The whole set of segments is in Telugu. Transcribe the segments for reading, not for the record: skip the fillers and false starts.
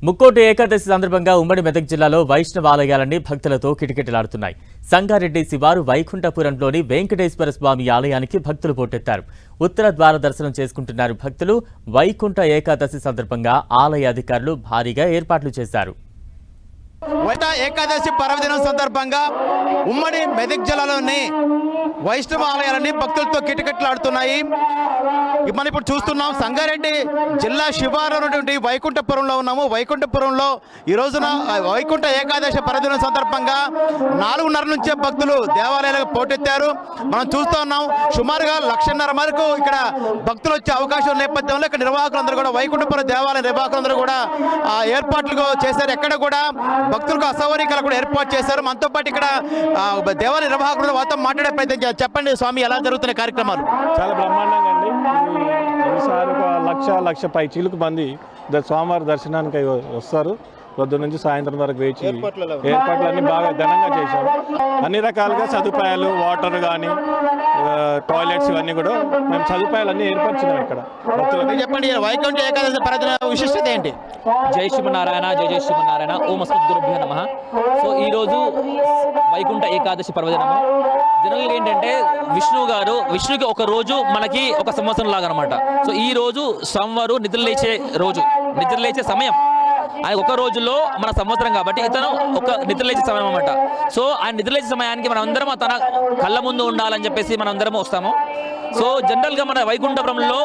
ముక్కోటి ఏకాదశి సందర్భంగా ఉమ్మడి మెదక్ జిల్లాలో వైష్ణవ ఆలయాలన్నీ భక్తులతో కిటకిటలాడుతున్నాయి. సంగారెడ్డి శివారు వైకుంఠపురంలోని వెంకటేశ్వర స్వామి ఆలయానికి భక్తులు పోటెత్తారు. ఉత్తర ద్వార దర్శనం చేసుకుంటున్నారు భక్తులు. వైకుంఠ ఏకాదశి సందర్భంగా ఆలయ అధికారులు భారీగా ఏర్పాట్లు చేశారు. వైకుంఠ ఏకాదశి పర్వదినం సందర్భంగా ఉమ్మడి మెదక్ జిల్లాలోని వైష్ణవ ఆలయాలన్నీ భక్తులతో కిటకిటలాడుతున్నాయి. మనం ఇప్పుడు చూస్తున్నాం సంగారెడ్డి జిల్లా శివారు ఉన్నటువంటి వైకుంఠపురంలో ఉన్నాము. వైకుంఠపురంలో ఈ రోజున వైకుంఠ ఏకాదశి పర్వదినం సందర్భంగా 4:30 నుంచే భక్తులు దేవాలయాలకు పోటెత్తారు. మనం చూస్తూ ఉన్నాం. సుమారుగా 1,50,000 వరకు ఇక్కడ భక్తులు వచ్చే అవకాశం నేపథ్యంలో ఇక్కడ నిర్వాహకులందరూ కూడా వైకుంఠపురం దేవాలయ నిర్వాహకులందరూ కూడా ఏర్పాట్లు చేశారు. ఎక్కడ కూడా భక్తులకు అసౌకర్యాలు కూడా ఏర్పాటు చేశారు. మనతో పాటు ఇక్కడ దేవాలయ నిర్వాహకులు వారితో మాట్లాడే ప్రయత్నం చేయాలి. చెప్పండి స్వామి, ఎలా జరుగుతున్న కార్యక్రమాలు? చాలా బ్రహ్మాండంగా అండి. ఈసారి ఒక 1,00,000 పై చిలుకు మంది స్వామివారి దర్శనానికి వస్తారు. పొద్దు నుంచి సాయంత్రం వరకు వేచి ఏర్పాట్లన్నీ బాగా ఘనంగా చేశారు. అన్ని రకాలుగా సదుపాయాలు, వాటర్ కానీ టాయిలెట్స్ ఇవన్నీ కూడా మేము సదుపాయాలన్నీ ఏర్పరిచినాం ఇక్కడ భక్తులకు. చెప్పండి, వైకుంఠ ఏకాదశి పర్వదిన విశిష్టత ఏంటి? జై శ్రీమన్నారాయణ, జై జై శ్రీమన్నారాయణ, ఓం అస్మద్గురుభ్యో నమః. సో ఈరోజు వైకుంఠ ఏకాదశి పర్వదినము. జనరల్గా ఏంటంటే విష్ణుకి ఒక రోజు మనకి ఒక సంవత్సరం లాగా అనమాట. సో ఈ రోజు స్వామివారు నిద్రలేచే సమయం ఆయన ఒక రోజులో మన సంవత్సరం కాబట్టి ఇతను ఒక నిద్రలేచే సమయం అన్నమాట. సో ఆయన నిద్రలేచే సమయానికి మనం అందరం తన కళ్ళ ముందు ఉండాలని చెప్పేసి మనం అందరం వస్తాము. సో జనరల్గా మన వైకుంఠపురంలో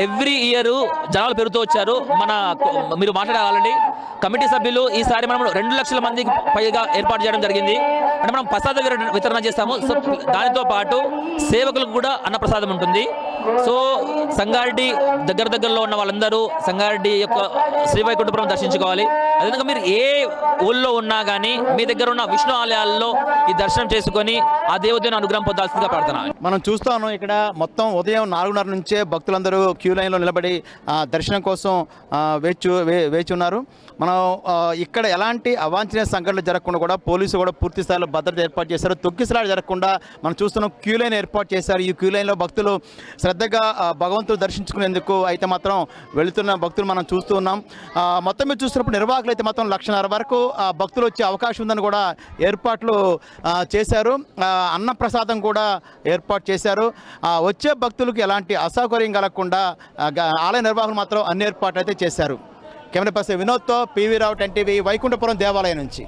ఎవ్రీ ఇయర్ జనాలు పెరుగుతూ వచ్చారు. మీరు మాట్లాడాలండి, కమిటీ సభ్యులు ఈసారి మనం 2 లక్షల మందికి పైగా ఏర్పాటు చేయడం జరిగింది. అంటే మనం ప్రసాద వితరణ చేస్తాము. సో దానితో పాటు సేవకులకు కూడా అన్నప్రసాదం ఉంటుంది. సో సంగారెడ్డి దగ్గరలో ఉన్న వాళ్ళందరూ సంగారెడ్డి యొక్క శ్రీ వైకుంఠపురం దర్శించుకోవాలి. అదేవిధంగా మీరు ఏ ఊళ్ళో ఉన్నా కానీ మీ దగ్గర ఉన్న విష్ణు ఆలయాల్లో ఈ దర్శనం చేసుకొని ఆ దేవతను అనుగ్రహం పొందాల్సిందిగా ప్రార్థన. మనం చూస్తాను ఇక్కడ మొత్తం ఉదయం 4:30 నుంచే భక్తులందరూ క్యూ లైన్లో నిలబడి దర్శనం కోసం వేచి ఉన్నారు. మనం ఇక్కడ ఎలాంటి అవాంఛనీయ సంఘటనలు జరగకుండా కూడా పోలీసులు కూడా పూర్తి స్థాయిలో భద్రత ఏర్పాటు చేశారు. తొక్కిసలాట జరగకుండా మనం చూస్తున్నాం క్యూ లైన్ ఏర్పాటు చేశారు. ఈ క్యూ లైన్లో భక్తులు శ్రద్ధగా భగవంతుడు దర్శించుకునేందుకు అయితే మాత్రం వెళుతున్న భక్తులు మనం చూస్తూ ఉన్నాం. మొత్తం మీరు చూస్తున్నప్పుడు నిర్వాహకులు అయితే మాత్రం 1,50,000 వరకు భక్తులు వచ్చే అవకాశం ఉందని కూడా ఏర్పాట్లు చేశారు. అన్నప్రసాదం కూడా ఏర్పాటు చేశారు. వచ్చే భక్తులకు ఎలాంటి అసౌకర్యం కలగకుండా ఆలయ నిర్వాహకులు మాత్రం అన్ని ఏర్పాట్లు అయితే చేశారు. కెమెరా పర్సన్ వినోద్తో పివి రావు, 10 టీవీ, వైకుంఠపురం దేవాలయం నుంచి.